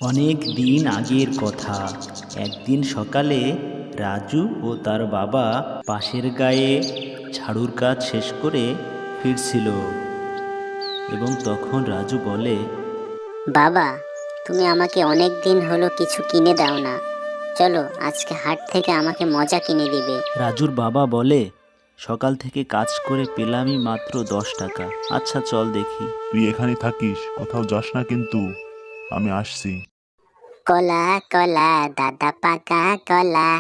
অনেক দিন আগের কথা। একদিন সকালে রাজু ও তার বাবা পাশের গায়ে ঝাড়ুর কাজ শেষ করে ফিরছিল এবং তখন রাজু বলে, বাবা, তুমি আমাকে অনেক দিন হলো কিছু কিনে দাও না। চলো আজকে হাট থেকে আমাকে মজা কিনে দিবে। রাজুর বাবা বলে, সকাল থেকে কাজ করে পেলামই মাত্র 10 টাকা। আচ্ছা চল দেখি। তুই এখানে থাকিস, কোথাও যাস না কিন্তু। আমি আসছি। কলা কলা দাদা পাকা কলা,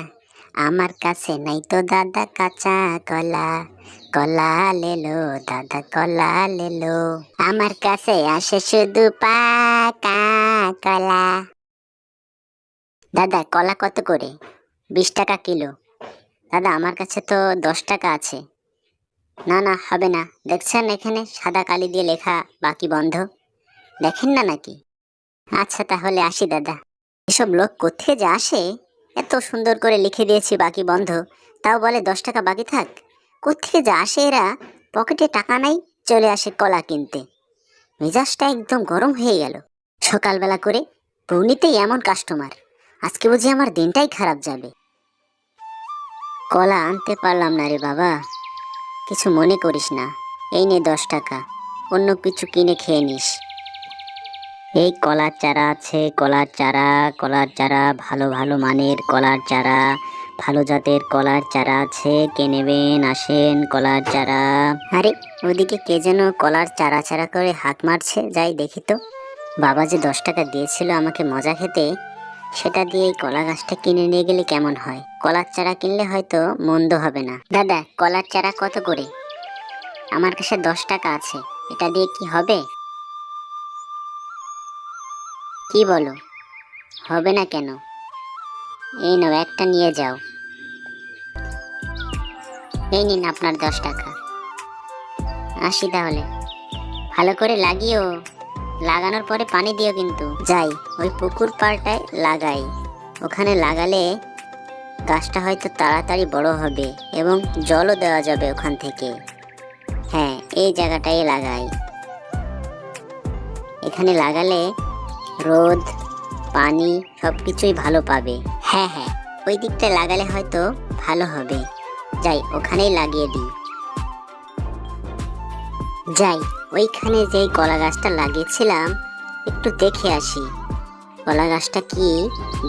আমার কাছে নাই তো দাদা কাঁচা কলা। কলা লেলো দাদা কলা লেলো, আমার কাছে আসে শুধু পাকা কলা। দাদা কলা কত করে? 20 টাকা কিলো। দাদা আমার কাছে তো 10 টাকা আছে। না না, হবে না। দেখছেন এখানে সাদা কালি দিয়ে লেখা বাকি বন্ধ, দেখেন না নাকি? আচ্ছা তাহলে আসি দাদা। এসব লোক কোথেকে যে আসে? এত সুন্দর করে লিখে দিয়েছি বাকি বন্ধ, তাও বলে 10 টাকা বাকি থাক। কোথেকে যে আসে এরা? পকেটে টাকা নাই, চলে আসে কলা কিনতে। মেজাজটা একদম গরম হয়ে গেল। সকালবেলা করে পৌনিতেই এমন কাস্টমার, আজকে বুঝি আমার দিনটাই খারাপ যাবে। কলা আনতে পারলাম না রে বাবা, কিছু মনে করিস না। এই নে 10 টাকা, অন্য কিছু কিনে খেয়ে নিস। এই কলার চারা আছে, কলার চারা, কলার চারা, ভালো ভালো মানের কলার চারা, ভালো জাতের কলার চারা আছে, কে নেবেন আসেন কলার চারা। আরে ওদিকে কে যেন কলার চারা চারা করে হাঁক মারছে, যাই দেখি তো। বাবা যে 10 টাকা দিয়েছিল আমাকে মজা খেতে, সেটা দিয়ে এই কলা গাছটা কিনে নিয়ে গেলে কেমন হয়? কলার চারা কিনলে হয়তো মন্দ হবে না। দাদা কলার চারা কত করে? আমার কাছে 10 টাকা আছে, এটা দিয়ে কি হবে? কি বলো, হবে না কেন? এই নাও একটা নিয়ে যাও। এই নিন আপনার 10 টাকা। আসি তাহলে, ভালো করে লাগিও, লাগানোর পরে পানি দিও কিন্তু। যাই ওই পুকুর পাড়টায় লাগাই, ওখানে লাগালে গাছটা হয়তো তাড়াতাড়ি বড় হবে এবং জলও দেওয়া যাবে ওখান থেকে। হ্যাঁ, এই জায়গাটাই লাগাই। এখানে লাগালে রোদ পানি সবকিছুই ভালো পাবে। হ্যাঁ হ্যাঁ, ওই দিকটা লাগালে হয়তো ভালো হবে। যাই ওখানেই লাগিয়ে দিই। যাই ওইখানে যেই কলা গাছটা লাগিয়েছিলাম একটু দেখে আসি, কলা গাছটা কি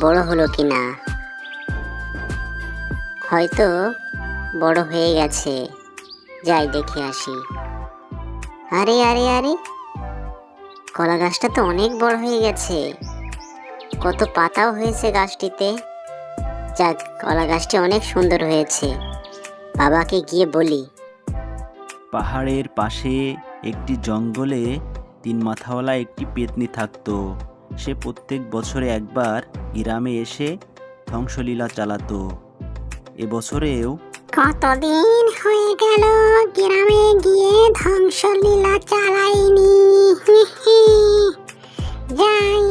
বড় হলো কিনা। হয়তো বড় হয়ে গেছে, যাই দেখে আসি। আরে আরে আরে, কলা গাছটা তো অনেক বড় হয়ে গেছে, কত পাতাও হয়েছে গাছটিতে। যাক, কলা গাছটি অনেক সুন্দর হয়েছে, বাবাকে গিয়ে বলি। পাহাড়ের পাশে একটি জঙ্গলে 3 মাথাওয়ালা একটি পেতনি থাকতো। সে প্রত্যেক বছরে একবার গ্রামে এসে ধ্বংসলীলা চালাতো। এবছরেও কতদিন হয়ে গেল গ্রামে গিয়ে ধ্বংসলীলা চালাইনি। যাই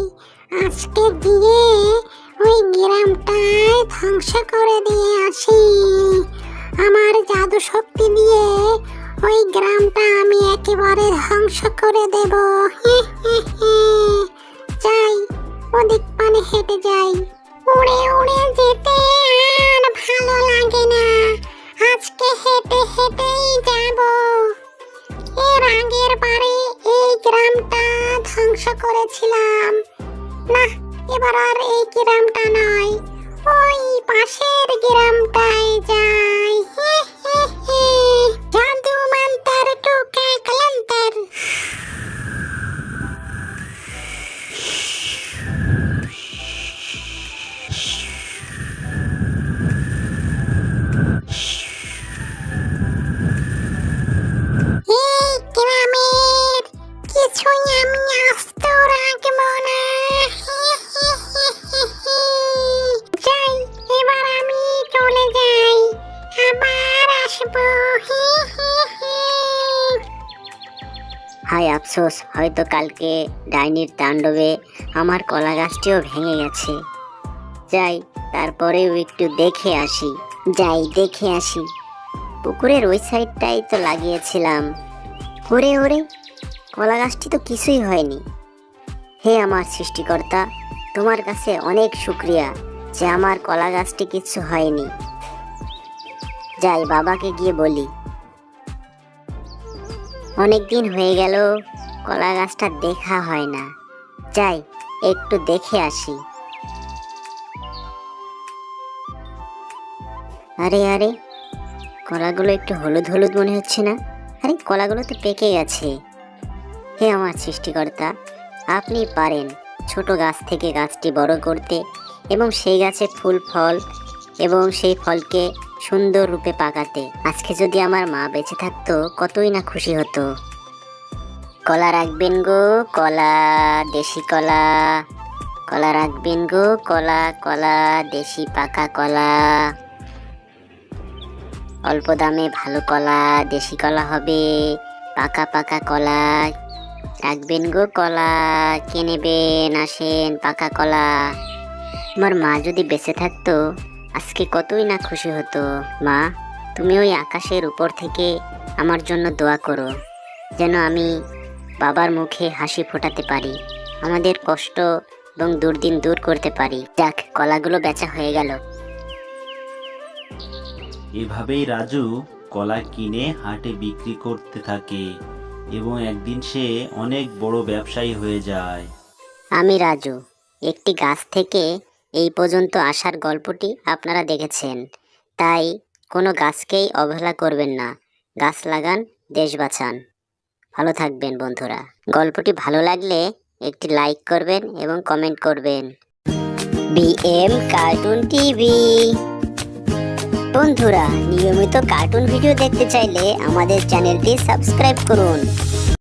আজকে গিয়ে ওই গ্রামটায় ধ্বংস করে দিয়ে আসি। আমার জাদু শক্তি দিয়ে ওই গ্রামটা আমি একেবারে ধ্বংস করে দেব। যাই ওদিক পানে হেঁটে যাই। উড়ে উড়ে যেতে আর ভালো লাগে না, আজকে হেঁটে হেঁটেই যাব। এর আগের বারে এই গ্রামটা ধ্বংস করেছিলাম, না এবার আর এই গ্রামটা নয়, ওই পাশের গ্রামটায় যাই। জাদু মন্তর টুকা কলন্তর। এই গ্রামের কিছুই আমি আস্ত রাখবো না। যাই এবার আমি চলে যাই, আবার আসবো। হায় আফসোস, হয়তো কালকে ডাইনির তাণ্ডবে আমার কলা গাছটিও ভেঙে গেছে। যাই তারপরেও একটু দেখে আসি। যাই দেখে আসি, পুকুরের ওই সাইডটাই তো লাগিয়েছিলাম। ওরে ওরে, কলা গাছটি তো কিছুই হয়নি। হে আমার সৃষ্টিকর্তা, তোমার কাছে অনেক শুক্রিয়া যে আমার কলা গাছটি কিছু হয়নি। যাই বাবাকে গিয়ে বলি। অনেক দিন হয়ে গেল কলা গাছটা দেখা হয় না, যাই একটু দেখে আসি। আরে আরে, কলাগুলো একটু হলুদ হলুদ মনে হচ্ছে না? আরে কলাগুলো তো পেকে গেছে। হে আমার সৃষ্টিকর্তা, আপনি পারেন ছোট গাছ থেকে গাছটি বড় করতে এবং সেই গাছে ফুল ফল এবং সেই ফলকে সুন্দর রূপে পাকাতে। আজকে যদি আমার মা বেঁচে থাকতো কতই না খুশি হতো। কলা রাখবেন গো কলা, দেশি কলা। কলা রাখবেন গো কলা, কলা দেশি পাকা কলা। অল্প দামে ভালো কলা, দেশি কলা হবে, পাকা পাকা কলা। রাখবেন গো কলা, কে নেবেন আসেন পাকা কলা। আমার মা যদি বেঁচে থাকতো আজকে কতই না খুশি হতো। মা, তুমি ওই আকাশের উপর থেকে আমার জন্য দোয়া করো, যেন আমি বাবার মুখে হাসি ফোটাতে পারি, আমাদের কষ্ট এবং দুর্দিন দূর করতে পারি। যাক, কলাগুলো বেচা হয়ে গেল। এভাবেই রাজু কলা কিনে হাটে বিক্রি করতে থাকে এবং একদিন সে অনেক বড় ব্যবসায়ী হয়ে যায়। আমি রাজু। একটি গাছ থেকে এই পর্যন্ত আসার গল্পটি আপনারা দেখেছেন, তাই কোনো গাছকেই অবহেলা করবেন না। গাছ লাগান, দেশ বাঁচান। ভালো থাকবেন বন্ধুরা। গল্পটি ভালো লাগলে একটি লাইক করবেন এবং কমেন্ট করবেন। BM cartoon TV. বন্ধুরা, নিয়মিত কার্টুন ভিডিও দেখতে চাইলে আমাদের চ্যানেলটি সাবস্ক্রাইব করুন।